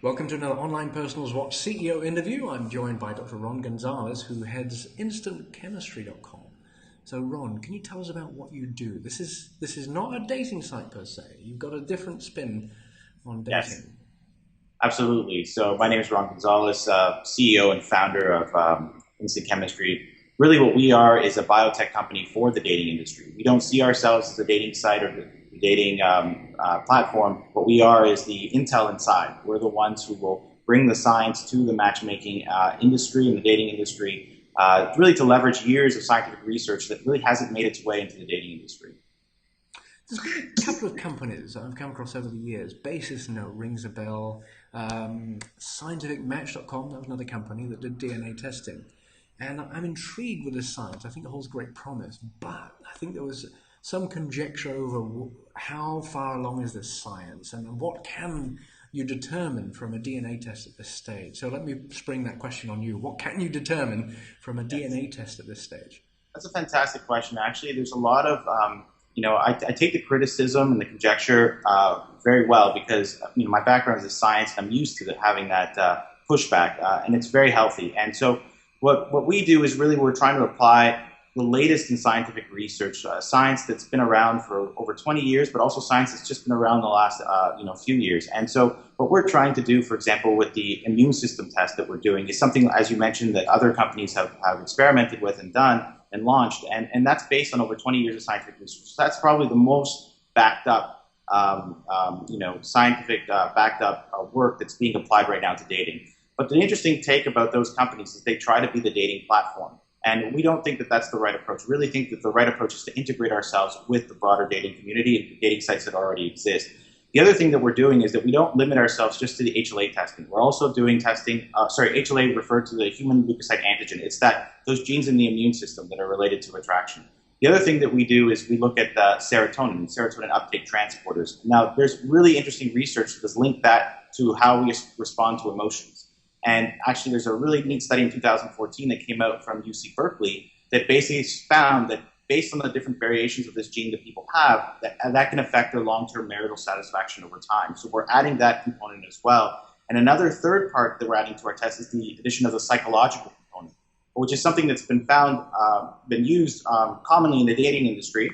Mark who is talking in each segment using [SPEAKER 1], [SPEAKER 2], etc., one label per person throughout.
[SPEAKER 1] Welcome to another Online Personals Watch CEO interview. I'm joined by Dr. Ron Gonzalez, who heads instantchemistry.com. So Ron, can you tell us about what you do? This is not a dating site per se. You've got a different spin on dating.
[SPEAKER 2] Yes, absolutely. So my name is Ron Gonzalez, CEO and founder of Instant Chemistry. Really what we are is a biotech company for the dating industry. We don't see ourselves as a dating site or the dating platform. What we are is the intel inside. We're the ones who will bring the science to the matchmaking industry and the dating industry, really to leverage years of scientific research that really hasn't made its way into the dating industry.
[SPEAKER 1] There's been a couple of companies I've come across over the years. Basis Note rings a bell. Scientificmatch.com, that was another company that did DNA testing. And I'm intrigued with this science. I think it holds great promise. But I think there was some conjecture over how far along is this science and what can you determine from a DNA test at this stage. So let me spring that question on you. What can you determine from a DNA test at this stage?
[SPEAKER 2] That's a fantastic question. Actually, there's a lot of I take the criticism and the conjecture very well because my background is in science and I'm used to having that pushback, and it's very healthy. And so what we do is really we're trying to apply the latest in scientific research, science that's been around for over 20 years, but also science that's just been around the last few years. And so what we're trying to do, for example, with the immune system test that we're doing is something, as you mentioned, that other companies have experimented with and done and launched, and that's based on over 20 years of scientific research. So that's probably the most backed up, scientific backed up work that's being applied right now to dating. But the interesting take about those companies is they try to be the dating platform. And we don't think that that's the right approach. We really think that the right approach is to integrate ourselves with the broader dating community and dating sites that already exist. The other thing that we're doing is that we don't limit ourselves just to the HLA testing. We're also doing testing, HLA referred to the human leukocyte antigen. It's those genes in the immune system that are related to attraction. The other thing that we do is we look at serotonin uptake transporters. Now, there's really interesting research that's linked that to how we respond to emotions. And actually, there's a really neat study in 2014 that came out from UC Berkeley that basically found that based on the different variations of this gene that people have, that can affect their long-term marital satisfaction over time. So we're adding that component as well. And another third part that we're adding to our test is the addition of the psychological component, which is something that's been used commonly in the dating industry,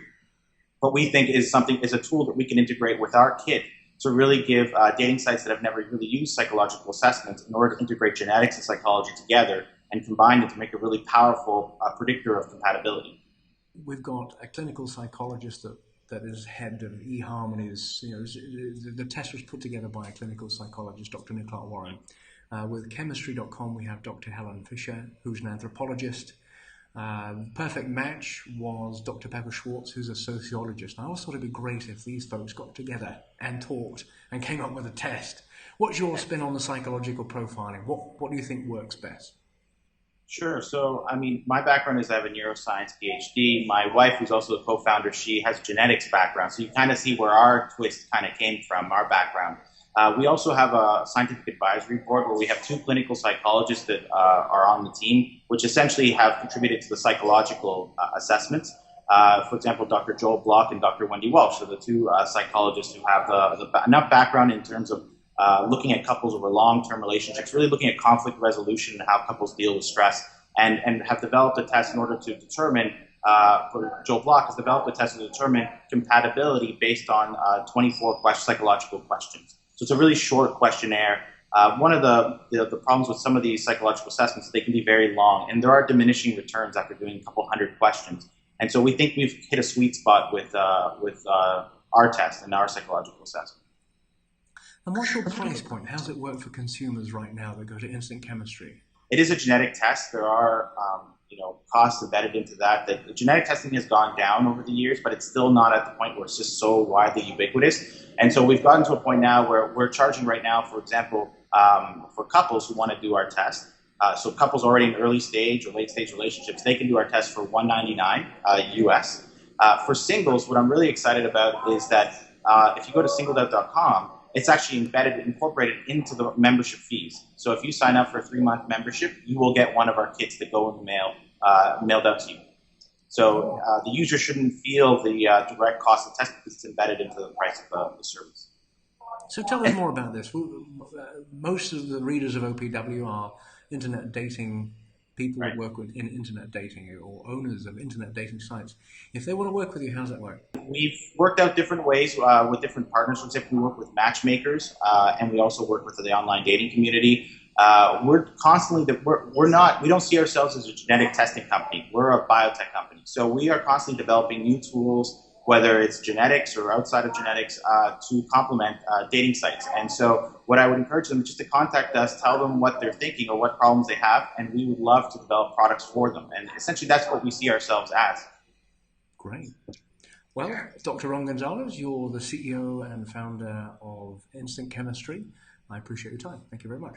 [SPEAKER 2] but we think is a tool that we can integrate with our kit to really give dating sites that have never really used psychological assessments in order to integrate genetics and psychology together and combine it to make a really powerful predictor of compatibility.
[SPEAKER 1] We've got a clinical psychologist that is head of eHarmony's. The test was put together by a clinical psychologist, Dr. Nicola Warren. With chemistry.com, we have Dr. Helen Fisher, who's an anthropologist. Perfect Match was Dr. Pepper Schwartz, who's a sociologist. I always thought it'd be great if these folks got together and talked and came up with a test. What's your spin on the psychological profiling? What do you think works best?
[SPEAKER 2] Sure. So, my background is I have a neuroscience PhD. My wife, who's also the co-founder, she has a genetics background. So you kind of see where our twist kind of came from, our background. We also have a scientific advisory board where we have two clinical psychologists that are on the team, which essentially have contributed to the psychological assessments. For example, Dr. Joel Block and Dr. Wendy Walsh are the two psychologists who have enough background in terms of looking at couples over long-term relationships, really looking at conflict resolution and how couples deal with stress, and have developed a test in order to determine, for Joel Block, has developed a test to determine compatibility based on 24 psychological questions. So it's a really short questionnaire. One of the problems with some of these psychological assessments, they can be very long, and there are diminishing returns after doing a couple hundred questions. And so we think we've hit a sweet spot with our test and our psychological assessment.
[SPEAKER 1] And what's your price point? How does it work for consumers right now that go to Instant Chemistry?
[SPEAKER 2] It is a genetic test. There are costs embedded into that. The genetic testing has gone down over the years, but it's still not at the point where it's just so widely ubiquitous. And so we've gotten to a point now where we're charging right now, for example, for couples who want to do our test. So couples already in early stage or late stage relationships, they can do our test for $199 US. For singles, what I'm really excited about is that if you go to singleout.com, it's actually incorporated into the membership fees. So if you sign up for a 3-month membership, you will get one of our kits that go in the mail, mailed out to you. So the user shouldn't feel the direct cost of testing because it's embedded into the price of the service.
[SPEAKER 1] So tell us more about this. Most of the readers of OPW are internet dating people that
[SPEAKER 2] Right.
[SPEAKER 1] work in internet dating or owners of internet dating sites. If they want to work with you, how does that work?
[SPEAKER 2] We've worked out different ways with different partners. For example, we work with matchmakers, and we also work with the online dating community. We're constantly we don't see ourselves as a genetic testing company. We're a biotech company, so we are constantly developing new tools, whether it's genetics or outside of genetics, to complement dating sites. And so, what I would encourage them is just to contact us, tell them what they're thinking or what problems they have, and we would love to develop products for them. And essentially, that's what we see ourselves as.
[SPEAKER 1] Great. Well, Dr. Ron Gonzalez, you're the CEO and founder of Instant Chemistry. I appreciate your time. Thank you very much.